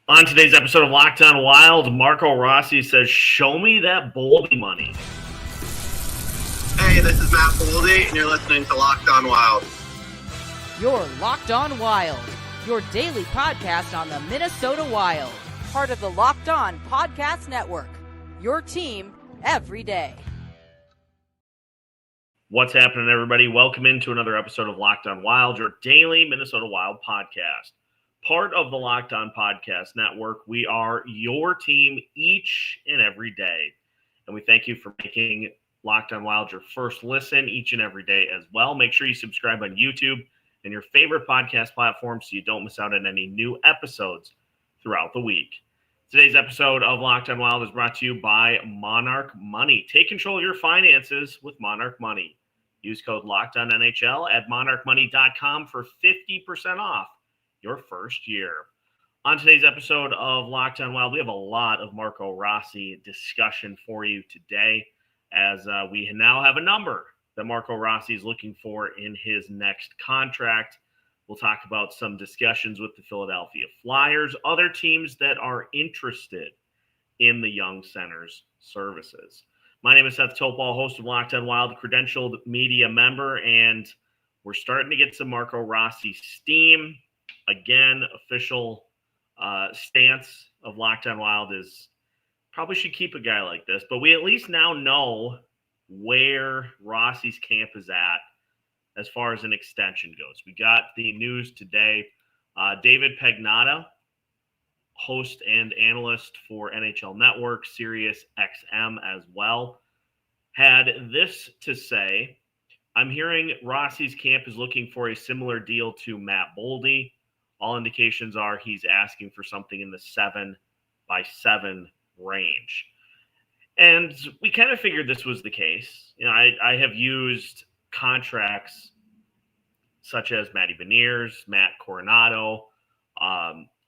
On today's episode of Locked On Wild, Marco Rossi says, "Show me that Boldy money." Hey, this is Matt Boldy, and you're listening to Locked On Wild. You're Locked On Wild, your daily podcast on the Minnesota Wild. Part of the Locked On Podcast Network, your team every day. What's happening, everybody? Welcome into another episode of Locked On Wild, your daily Minnesota Wild podcast. Part of the Locked On Podcast Network. We are your team each and every day. And we thank you for making Locked On Wild your first listen each and every day as well. Make sure you subscribe on YouTube and your favorite podcast platform so you don't miss out on any new episodes throughout the week. Today's episode of Locked On Wild is brought to you by Monarch Money. Take control of your finances with Monarch Money. Use code LOCKEDONNHL at monarchmoney.com for 50% off your first year. On today's episode of Locked On Wild, we have a lot of Marco Rossi discussion for you today, as we now have a number that Marco Rossi is looking for in his next contract. We'll talk about some discussions with the Philadelphia Flyers, other teams that are interested in the young center's services. My name is Seth Toupal, host of Locked On Wild, credentialed media member, and we're starting to get some Marco Rossi steam. Again, official stance of Locked On Wild is probably should keep a guy like this, but we at least now know where Rossi's camp is at as far as an extension goes. We got the news today. David Pagnotta, host and analyst for NHL Network, Sirius XM as well, had this to say: "I'm hearing Rossi's camp is looking for a similar deal to Matt Boldy. All indications are he's asking for something in the 7x7 range." And we kind of figured this was the case. You know, I have used contracts such as Matty Beniers, Matt Coronado,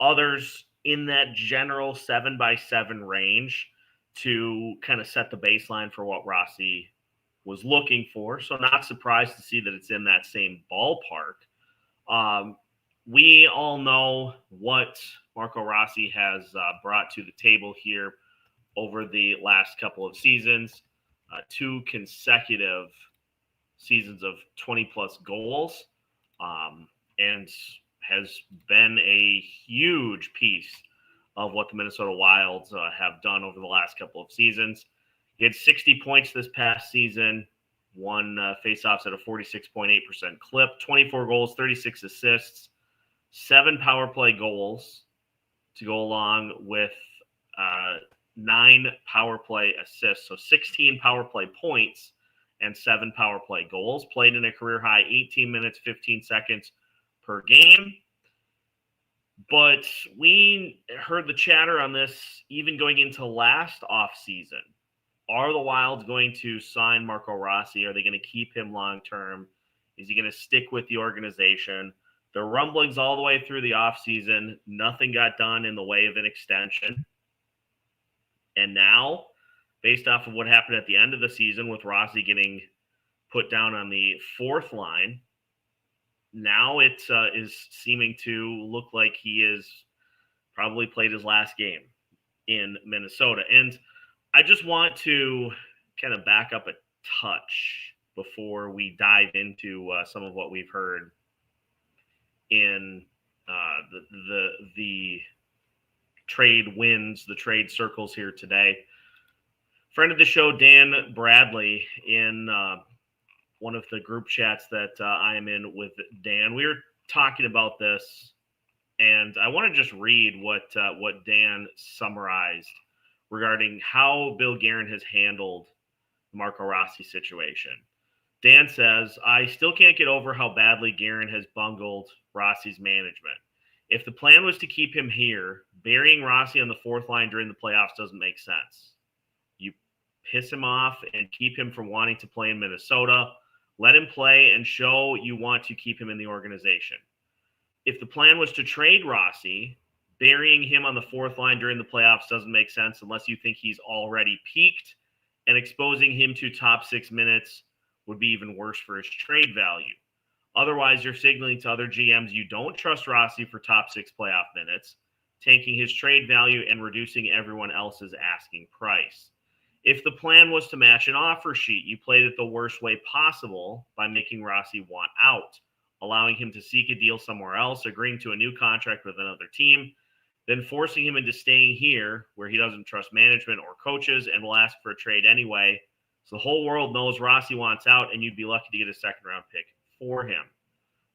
others in that general 7x7 range to kind of set the baseline for what Rossi was looking for. So not surprised to see that it's in that same ballpark. We all know what Marco Rossi has brought to the table here over the last couple of seasons. 2 consecutive seasons of 20-plus goals, and has been a huge piece of what the Minnesota Wild have done over the last couple of seasons. He had 60 points this past season, won faceoffs at a 46.8% clip, 24 goals, 36 assists, 7 power play goals to go along with 9 power play assists. So 16 power play points and 7 power play goals. Played in a career high 18 minutes, 15 seconds per game. But we heard the chatter on this even going into last offseason. Are the Wilds going to sign Marco Rossi? Are they going to keep him long term? Is he going to stick with the organization? The rumblings all the way through the offseason, nothing got done in the way of an extension. And now, based off of what happened at the end of the season with Rossi getting put down on the 4th line, now it is seeming to look like he is probably played his last game in Minnesota. And I just want to kind of back up a touch before we dive into some of what we've heard in the trade winds, the trade circles here today. Friend of the show, Dan Bradley, in one of the group chats that I am in with Dan, we were talking about this, and I want to just read what Dan summarized regarding how Bill Guerin has handled the Marco Rossi situation. Dan says, "I still can't get over how badly Guerin has bungled Rossi's management. If the plan was to keep him here, burying Rossi on the 4th line during the playoffs doesn't make sense. You piss him off and keep him from wanting to play in Minnesota. Let him play and show you want to keep him in the organization. If the plan was to trade Rossi, burying him on the 4th line during the playoffs doesn't make sense unless you think he's already peaked, and exposing him to top 6 minutes would be even worse for his trade value. Otherwise, you're signaling to other GMs you don't trust Rossi for top 6 playoff minutes. tanking his trade value and reducing everyone else's asking price. If the plan was to match an offer sheet, you played it the worst way possible by making Rossi want out, allowing him to seek a deal somewhere else, agreeing to a new contract with another team, then forcing him into staying here where he doesn't trust management or coaches and will ask for a trade anyway. So the whole world knows Rossi wants out, and you'd be lucky to get a second-round pick for him.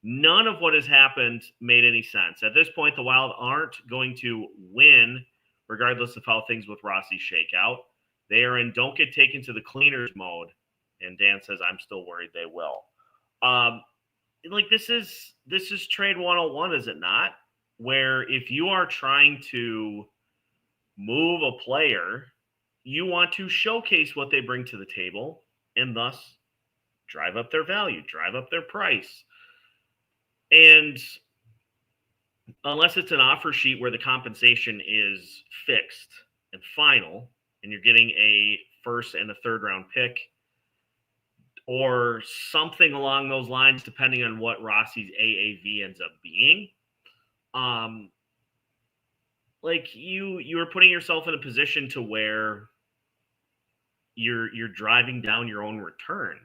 None of what has happened made any sense. At this point, the Wild aren't going to win, regardless of how things with Rossi shake out. They are in don't get taken to the cleaners mode, and Dan says I'm still worried they will. This is trade 101, is it not? Where if you are trying to move a player, you want to showcase what they bring to the table and thus drive up their value, drive up their price. And unless it's an offer sheet where the compensation is fixed and final, and you're getting a first and a third round pick, or something along those lines, depending on what Rossi's AAV ends up being, you are putting yourself in a position to where you're driving down your own return.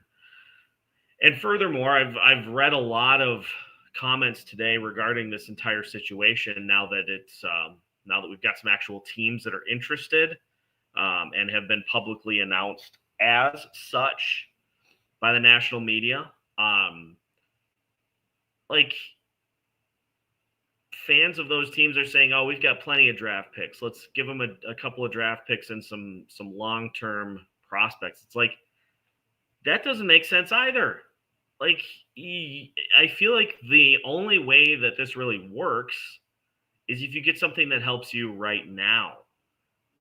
And furthermore, I've read a lot of comments today regarding this entire situation. Now that we've got some actual teams that are interested and have been publicly announced as such by the national media, fans of those teams are saying, "Oh, we've got plenty of draft picks. Let's give them a couple of draft picks and some long-term prospects." It's like that doesn't make sense either. I feel like the only way that this really works is if you get something that helps you right now.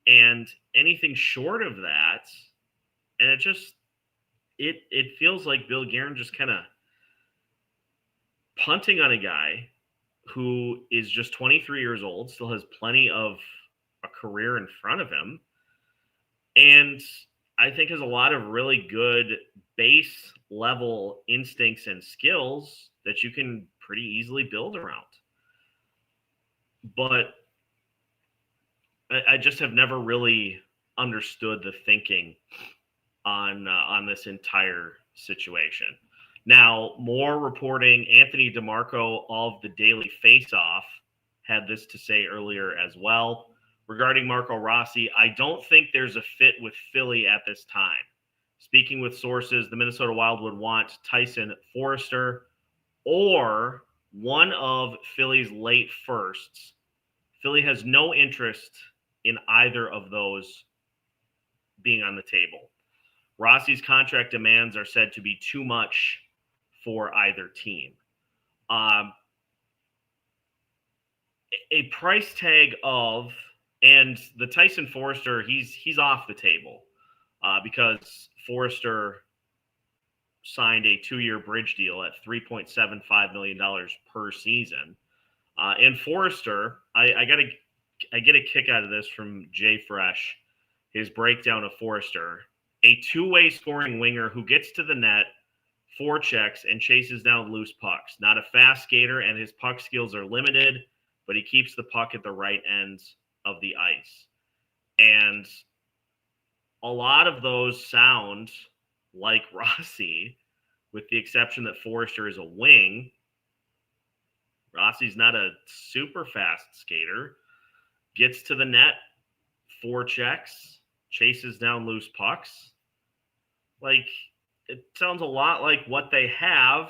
And anything short of that, and it feels like Bill Guerin just kind of punting on a guy who is just 23 years old, still has plenty of a career in front of him, and I think has a lot of really good base level instincts and skills that you can pretty easily build around. But I just have never really understood the thinking on this entire situation. Now, more reporting, Anthony DeMarco of the Daily Face-Off had this to say earlier as well. Regarding Marco Rossi, I don't think there's a fit with Philly at this time. Speaking with sources, the Minnesota Wild would want Tyson Foerster or one of Philly's late firsts. Philly has no interest in either of those being on the table. Rossi's contract demands are said to be too much for either team. A price tag of, and the Tyson Foerster, he's off the table because Foerster signed a 2-year bridge deal at $3.75 million per season. And Foerster, I get a kick out of this from Jay Fresh, his breakdown of Foerster, a two-way scoring winger who gets to the net, forechecks, and chases down loose pucks. Not a fast skater, and his puck skills are limited, but he keeps the puck at the right end of the ice. And a lot of those sound like Rossi, with the exception that Foerster is a wing. Rossi's not a super fast skater. Gets to the net, forechecks, chases down loose pucks. It sounds a lot like what they have,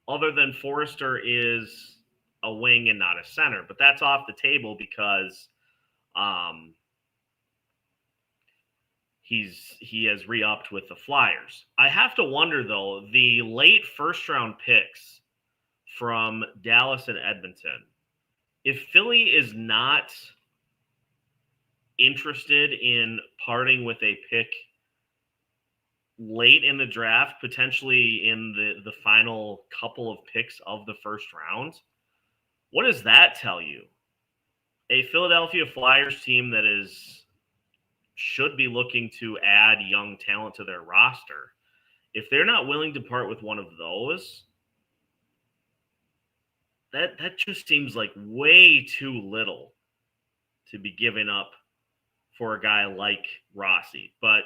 other than Foerster is a wing and not a center. But that's off the table because he has re-upped with the Flyers. I have to wonder, though, the late first-round picks from Dallas and Edmonton, if Philly is not interested in parting with a pick late in the draft, potentially in the final couple of picks of the first round, what does that tell you? A Philadelphia Flyers team that should be looking to add young talent to their roster, if they're not willing to part with one of those, that just seems like way too little to be given up for a guy like Rossi. But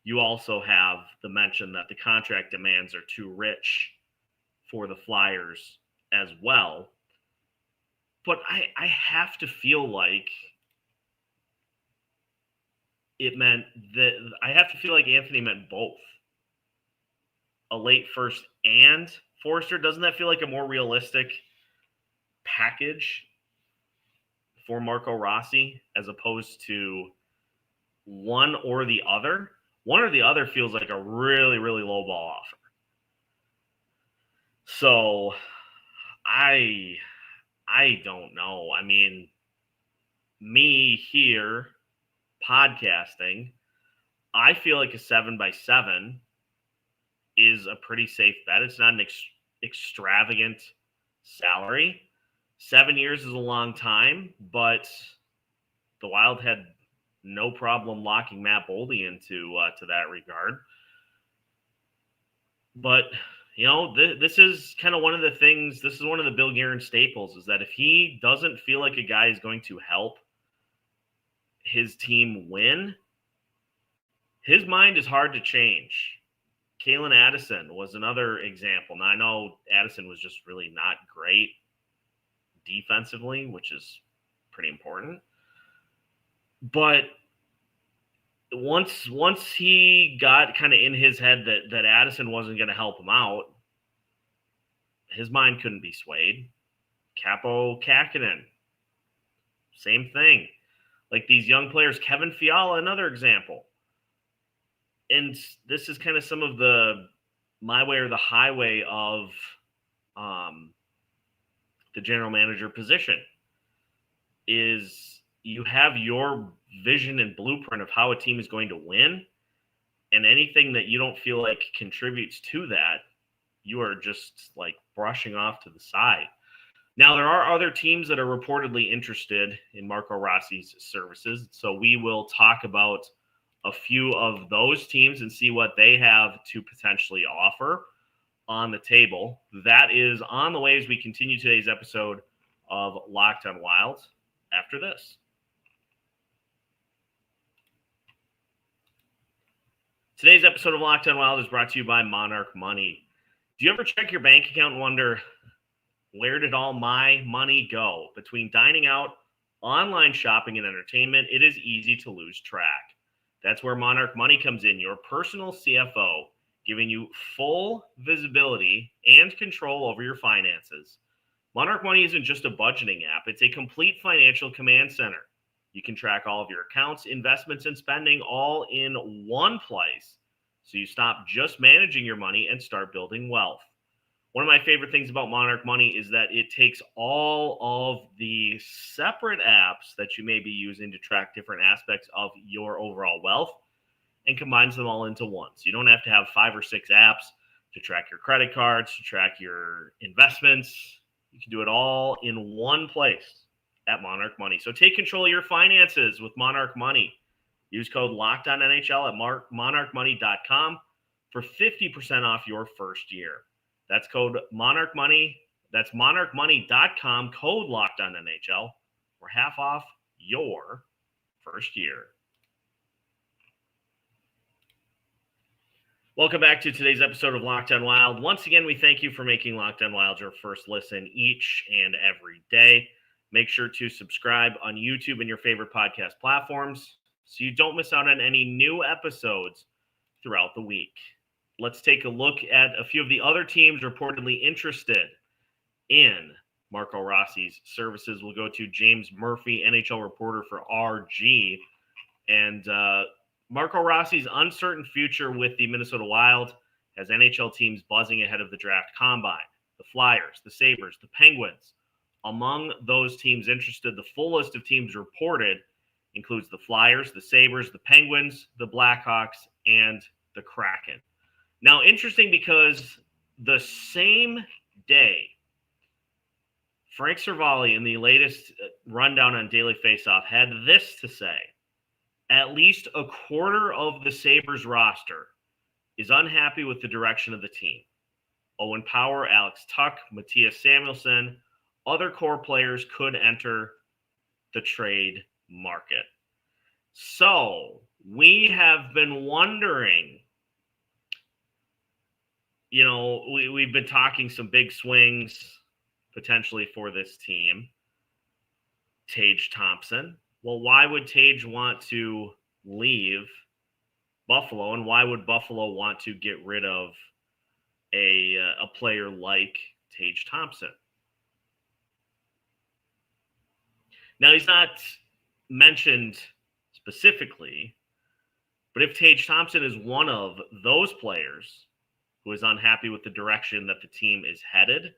you also have the mention that the contract demands are too rich for the Flyers as well. But I have to feel like it meant that I have to feel like Anthony meant both. A late first and Forster. Doesn't that feel like a more realistic package for Marco Rossi as opposed to one or the other? One or the other feels like a really, really low ball offer. So I don't know. I mean, me here podcasting, I feel like a 7x7 is a pretty safe bet. It's not an extravagant salary. 7 years is a long time, but the Wild had no problem locking Matt Boldy into to that regard. But, you know, this is kind of one of the things, this is one of the Bill Guerin staples, is that if he doesn't feel like a guy is going to help his team win, his mind is hard to change. Kalen Addison was another example. Now, I know Addison was just really not great defensively, which is pretty important. But once he got kind of in his head that Addison wasn't going to help him out, his mind couldn't be swayed. Capo Kakinen, same thing. Like these young players, Kevin Fiala, another example. And this is kind of some of the my way or the highway of the general manager position is you have your vision and blueprint of how a team is going to win, and anything that you don't feel like contributes to that, you are just like brushing off to the side. Now, there are other teams that are reportedly interested in Marco Rossi's services, so we will talk about a few of those teams and see what they have to potentially offer on the table. That is on the way as we continue today's episode of Locked on Wild after this. Today's episode of Locked on Wild is brought to you by Monarch Money. Do you ever check your bank account and wonder, where did all my money go? Between dining out, online shopping, and entertainment, it is easy to lose track. That's where Monarch Money comes in, your personal CFO, giving you full visibility and control over your finances. Monarch Money isn't just a budgeting app. It's a complete financial command center. You can track all of your accounts, investments, and spending all in one place, so you stop just managing your money and start building wealth. One of my favorite things about Monarch Money is that it takes all of the separate apps that you may be using to track different aspects of your overall wealth and combines them all into one. So you don't have to have 5 or 6 apps to track your credit cards, to track your investments. You can do it all in one place at Monarch Money. So take control of your finances with Monarch Money. Use code LOCKEDONNHL at marc-money.com for 50% off your first year. That's code Monarch Money. That's monarchmoney.com, code LOCKEDONNHL for half off your first year. Welcome back to today's episode of Locked on Wild. Once again, we thank you for making Locked on Wild your first listen each and every day. Make sure to subscribe on YouTube and your favorite podcast platforms so you don't miss out on any new episodes throughout the week. Let's take a look at a few of the other teams reportedly interested in Marco Rossi's services. We'll go to James Murphy, NHL reporter for RG. And Marco Rossi's uncertain future with the Minnesota Wild has NHL teams buzzing ahead of the draft combine. The Flyers, the Sabres, the Penguins. Among those teams interested, the full list of teams reported includes the Flyers, the Sabres, the Penguins, the Blackhawks, and the Kraken. Now, interesting because the same day, Frank Cervalli in the latest rundown on Daily Faceoff had this to say: at least a quarter of the Sabres roster is unhappy with the direction of the team. Owen Power, Alex Tuck, Matthias Samuelsson, other core players could enter the trade market. So we have been wondering, we've been talking some big swings potentially for this team. Tage Thompson. Well, why would Tage want to leave Buffalo, and why would Buffalo want to get rid of a player like Tage Thompson? Now, he's not mentioned specifically, but if Tage Thompson is one of those players who is unhappy with the direction that the team is headed,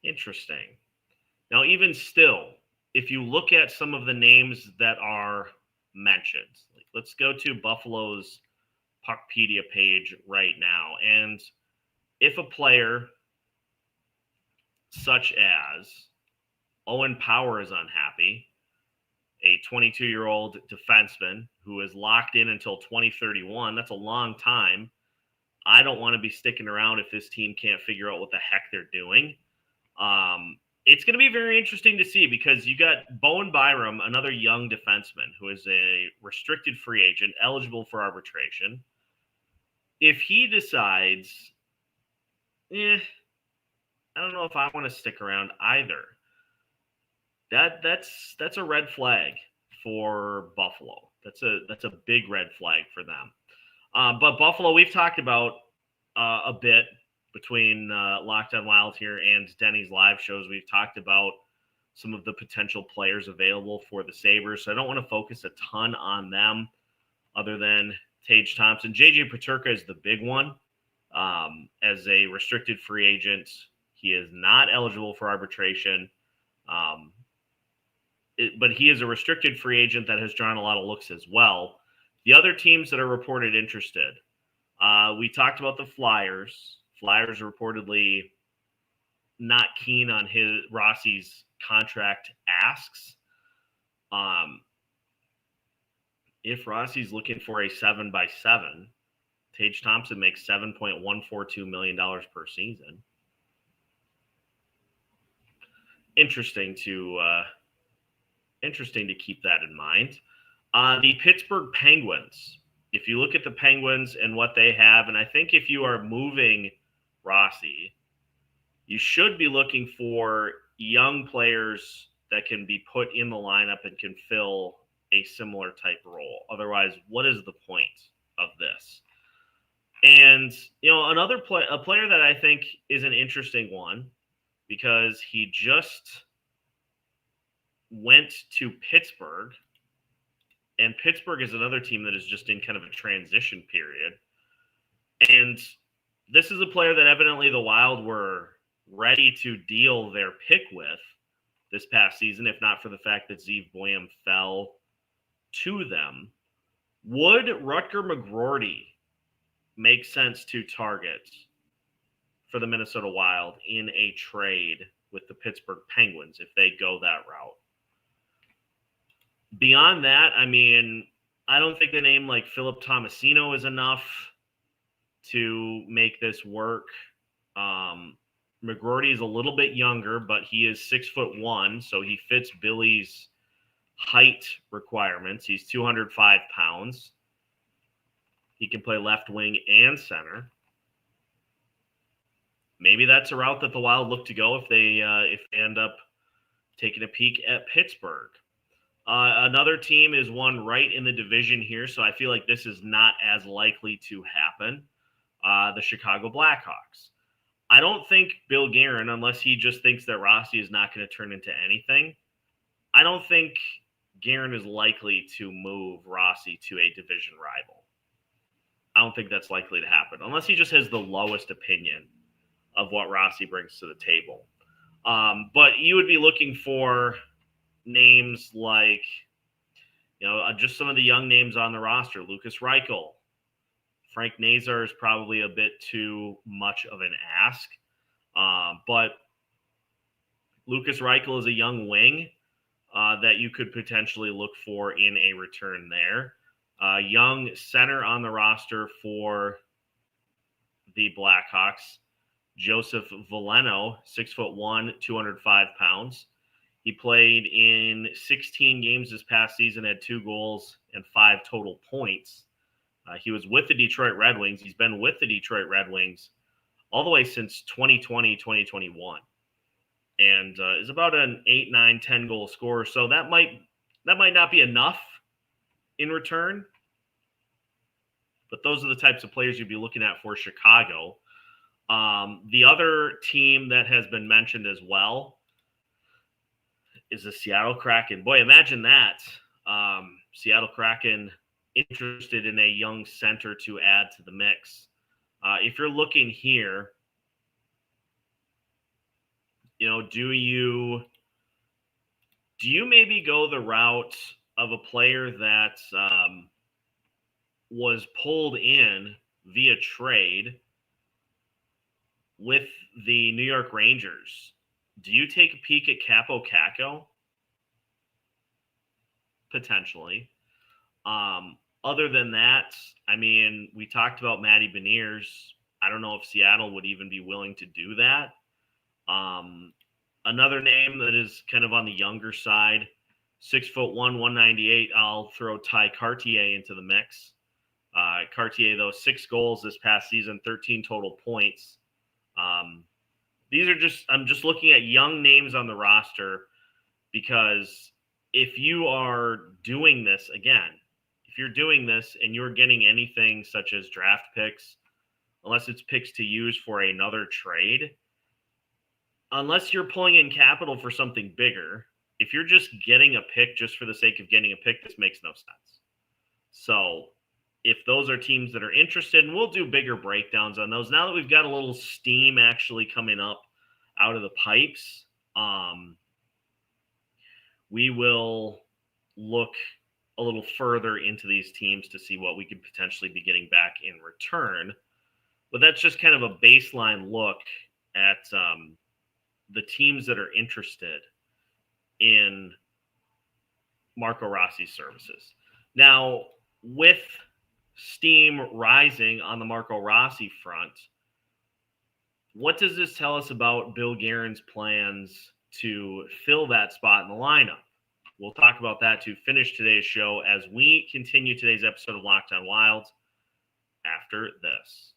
interesting. Now, even still, if you look at some of the names that are mentioned, let's go to Buffalo's Puckpedia page right now. And if a player such as Owen Power is unhappy, a 22-year-old defenseman who is locked in until 2031, that's a long time. I don't want to be sticking around if this team can't figure out what the heck they're doing. It's going to be very interesting to see because you got Bowen Byram, another young defenseman who is a restricted free agent, eligible for arbitration. If he decides, I don't know if I want to stick around either. That's a red flag for Buffalo. That's a big red flag for them. But Buffalo, we've talked about a bit between Locked on Wild here and Denny's live shows. We've talked about some of the potential players available for the Sabres, so I don't want to focus a ton on them other than Tage Thompson. JJ Peterka is the big one. As a restricted free agent, he is not eligible for arbitration, but he is a restricted free agent that has drawn a lot of looks as well. The other teams that are reported interested, we talked about the Flyers. Flyers are reportedly not keen on Rossi's contract asks. If Rossi's looking for a 7x7, Tage Thompson makes $7.142 million per season. Interesting to keep that in mind. The Pittsburgh Penguins. If you look at the Penguins and what they have, and I think if you are moving Rossi, you should be looking for young players that can be put in the lineup and can fill a similar type role. Otherwise, what is the point of this? And, a player that I think is an interesting one because he just went to Pittsburgh, and Pittsburgh is another team that is just in kind of a transition period. And this is a player that evidently the Wild were ready to deal their pick with this past season, if not for the fact that Zeev Boyum fell to them. Would Rutger McGroarty make sense to target for the Minnesota Wild in a trade with the Pittsburgh Penguins if they go that route? Beyond that, I don't think a name like Philip Tomasino is enough to make this work. McGroarty is a little bit younger, but he is 6'1", so he fits Billy's height requirements. He's 205 pounds. He can play left wing and center. Maybe that's a route that the Wild look to go if they end up taking a peek at Pittsburgh. Another team is one right in the division here, so I feel like this is not as likely to happen. The Chicago Blackhawks. I don't think Bill Guerin, unless he just thinks that Rossi is not going to turn into anything, I don't think Guerin is likely to move Rossi to a division rival. I don't think that's likely to happen, unless he just has the lowest opinion of what Rossi brings to the table. But you would be looking for names like, just some of the young names on the roster. Lucas Reichel. Frank Nazar is probably a bit too much of an ask. But Lucas Reichel is a young wing that you could potentially look for in a return there. Young center on the roster for the Blackhawks. Joseph Veleno, 6'1", 205 pounds. He played in 16 games this past season, had 2 goals and 5 total points. He was with the Detroit Red Wings. He's been with the Detroit Red Wings all the way since 2020, 2021. And is about an 8, 9, 10 goal scorer. So that might not be enough in return. But those are the types of players you'd be looking at for Chicago. The other team that has been mentioned as well is the Seattle Kraken. Boy, imagine that. Seattle Kraken interested in a young center to add to the mix. If you're looking here, do you maybe go the route of a player that was pulled in via trade with the New York Rangers? Do you take a peek at Capo Caco? Potentially. Other than that, we talked about Matty Beniers. I don't know if Seattle would even be willing to do that. Another name that is kind of on the younger side, 6'1", 198. I'll throw Ty Cartier into the mix. Cartier, though, 6 goals this past season, 13 total points. I'm just looking at young names on the roster, because if you are doing this, again, if you're doing this and you're getting anything such as draft picks, unless it's picks to use for another trade, unless you're pulling in capital for something bigger, if you're just getting a pick just for the sake of getting a pick, this makes no sense. So if those are teams that are interested, and we'll do bigger breakdowns on those now that we've got a little steam actually coming up out of the pipes, we will look a little further into these teams to see what we could potentially be getting back in return. But that's just kind of a baseline look at the teams that are interested in Marco Rossi's services. Now, with steam rising on the Marco Rossi front, what does this tell us about Bill Guerin's plans to fill that spot in the lineup? We'll talk about that to finish today's show as we continue today's episode of Locked On Wild after this.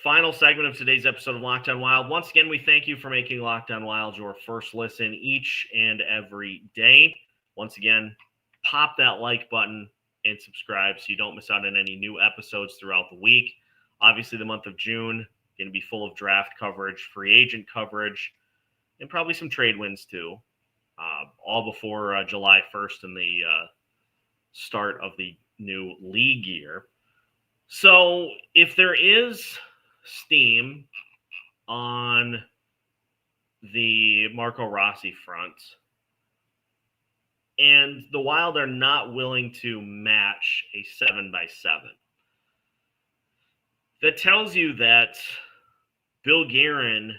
Final segment of today's episode of Locked On Wild. Once again, we thank you for making Locked On Wild your first listen each and every day. Once again, pop that like button and subscribe so you don't miss out on any new episodes throughout the week. Obviously, the month of June going to be full of draft coverage, free agent coverage, and probably some trade wins too. All before July 1st and the start of the new league year. So if there is steam on the Marco Rossi front, and the Wild are not willing to match a 7x7, that tells you that Bill Guerin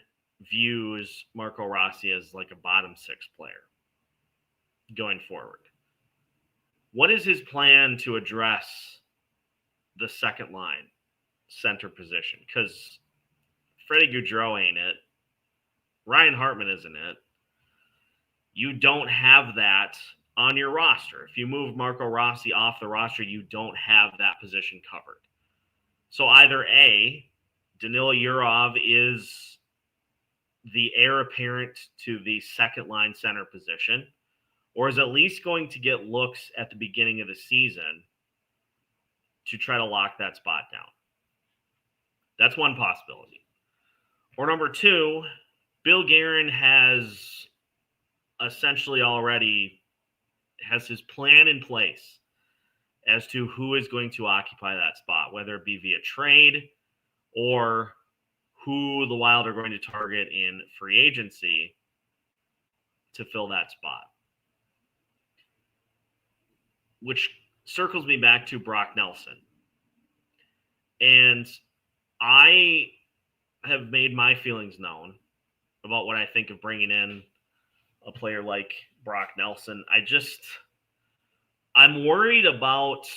views Marco Rossi as like a bottom 6 player going forward. What is his plan to address the second line center position? Because Freddie Gaudreau ain't it. Ryan Hartman isn't it. You don't have that on your roster. If you move Marco Rossi off the roster, you don't have that position covered. So either A, Danila Yurov is the heir apparent to the second line center position, or is at least going to get looks at the beginning of the season to try to lock that spot down. That's one possibility. Or number 2, Bill Guerin has essentially already has his plan in place as to who is going to occupy that spot, whether it be via trade or who the Wild are going to target in free agency to fill that spot. Which circles me back to Brock Nelson. And I have made my feelings known about what I think of bringing in a player like Brock Nelson. I'm worried about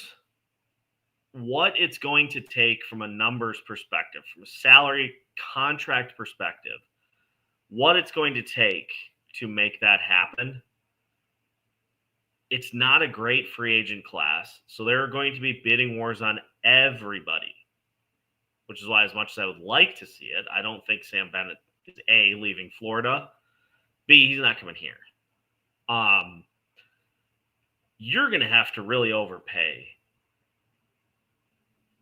what it's going to take from a numbers perspective, from a salary contract perspective, what it's going to take to make that happen. It's not a great free agent class, so there are going to be bidding wars on everybody, which is why, as much as I would like to see it, I don't think Sam Bennett is A, leaving Florida, B, he's not coming here. You're going to have to really overpay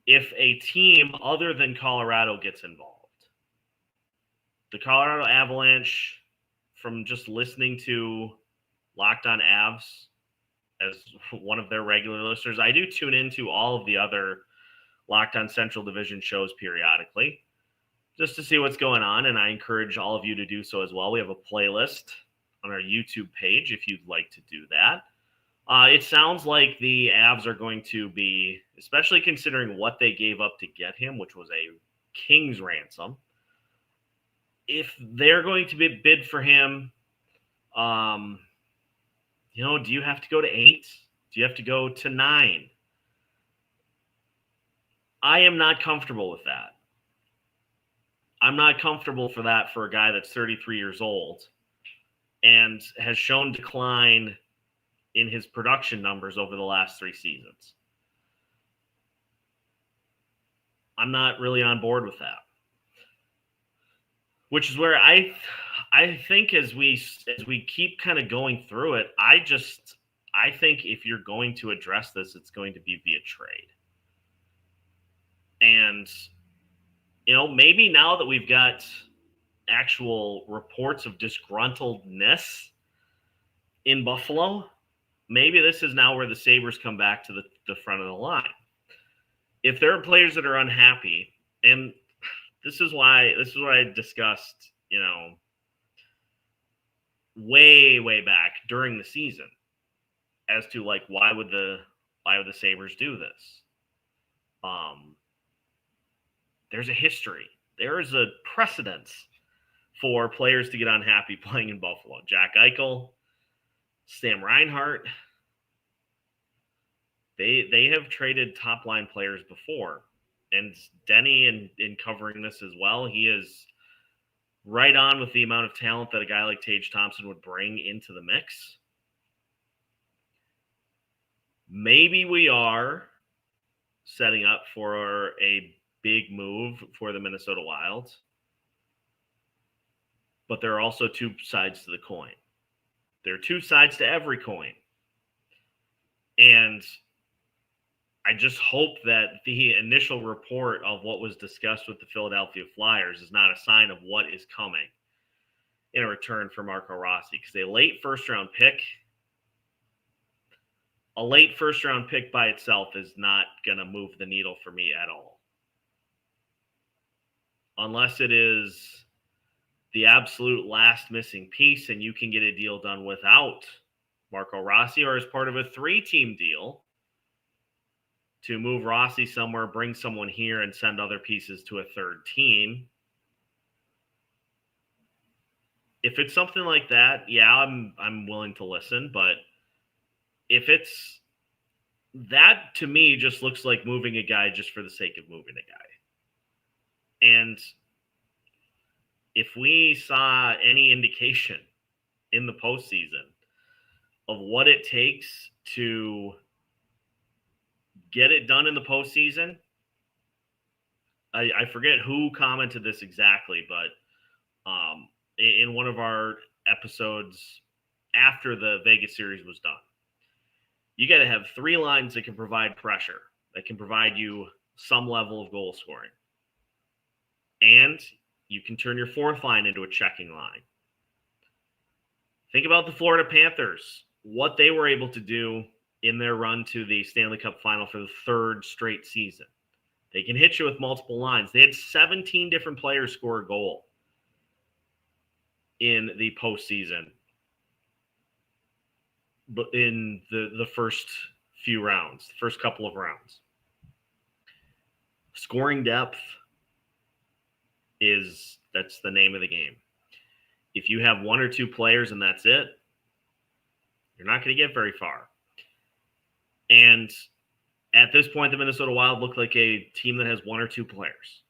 if a team other than Colorado gets involved. The Colorado Avalanche, from just listening to Locked On Avs as one of their regular listeners, I do tune into all of the other Locked On Central Division shows periodically just to see what's going on, and I encourage all of you to do so as well. We have a playlist on our YouTube page if you'd like to do that. It sounds like the Avs are going to be, especially considering what they gave up to get him, which was a king's ransom. If they're going to be bid for him, do you have to go to 8? Do you have to go to 9? I am not comfortable with that. I'm not comfortable for that for a guy that's 33 years old and has shown decline in his production numbers over the last 3 seasons. I'm not really on board with that. Which is where I think as we keep kind of going through it, I think if you're going to address this, it's going to be via trade. And maybe now that we've got actual reports of disgruntledness in Buffalo, maybe this is now where the Sabres come back to the front of the line. If there are players that are unhappy, and this is what I discussed, way back during the season as to why would the Sabres do this? There's a history. There is a precedence for players to get unhappy playing in Buffalo. Jack Eichel, Sam Reinhart, they have traded top line players before. And Denny, in covering this as well, he is right on with the amount of talent that a guy like Tage Thompson would bring into the mix. Maybe we are setting up for a big move for the Minnesota Wild. But there are also 2 sides to the coin. There are 2 sides to every coin. And I just hope that the initial report of what was discussed with the Philadelphia Flyers is not a sign of what is coming in a return for Marco Rossi. Because a late first-round pick by itself is not going to move the needle for me at all. Unless it is the absolute last missing piece and you can get a deal done without Marco Rossi or as part of a 3-team deal to move Rossi somewhere, bring someone here, and send other pieces to a 3rd team. If it's something like that, yeah, I'm willing to listen. But if it's that, to me, just looks like moving a guy just for the sake of moving a guy. And if we saw any indication in the postseason of what it takes to get it done in the postseason, I forget who commented this exactly, but in one of our episodes after the Vegas series was done, you got to have 3 lines that can provide pressure, that can provide you some level of goal scoring. And you can turn your 4th line into a checking line. Think about the Florida Panthers, what they were able to do in their run to the Stanley Cup final for the 3rd straight season. They can hit you with multiple lines. They had 17 different players score a goal in the postseason, but in the first few rounds, the first couple of rounds. Scoring depth that's the name of the game. If you have 1 or 2 players and that's it, you're not going to get very far. And at this point, the Minnesota Wild look like a team that has one or two players.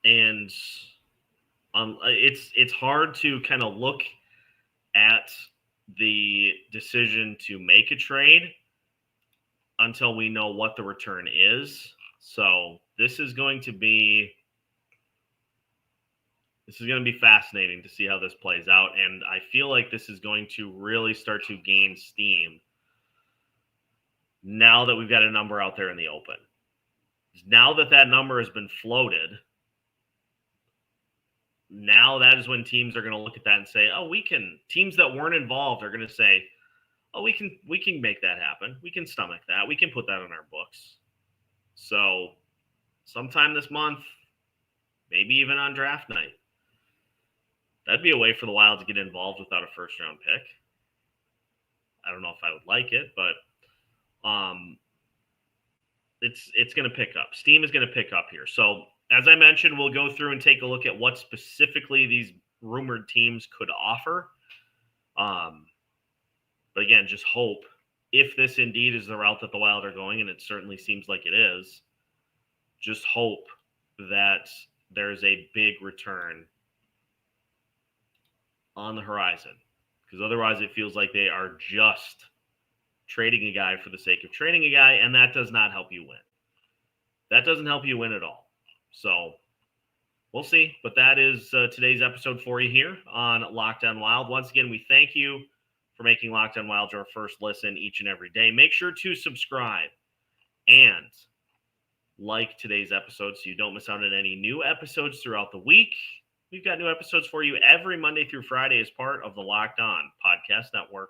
And it's hard to kind of look at the decision to make a trade until we know what the return is. So this is going to be fascinating to see how this plays out. And I feel like this is going to really start to gain steam now that we've got a number out there in the open. Now that number has been floated, now that is when teams are going to look at that and say, oh, teams that weren't involved are going to say, oh, we can make that happen. We can stomach that. We can put that on our books. So sometime this month, maybe even on draft night, that'd be a way for the Wild to get involved without a first-round pick. I don't know if I would like it, but it's going to pick up. Steam is going to pick up here. So as I mentioned, we'll go through and take a look at what specifically these rumored teams could offer. But again, just hope, if this indeed is the route that the Wild are going, and it certainly seems like it is, just hope that there's a big return on the horizon. Because otherwise it feels like they are just trading a guy for the sake of trading a guy, and that does not help you win. That doesn't help you win at all. So we'll see. But that is today's episode for you here on Locked On Wild. Once again, we thank you for making Locked On Wild your first listen each and every day. Make sure to subscribe and like today's episode so you don't miss out on any new episodes throughout the week. We've got new episodes for you every Monday through Friday as part of the Locked On Podcast Network.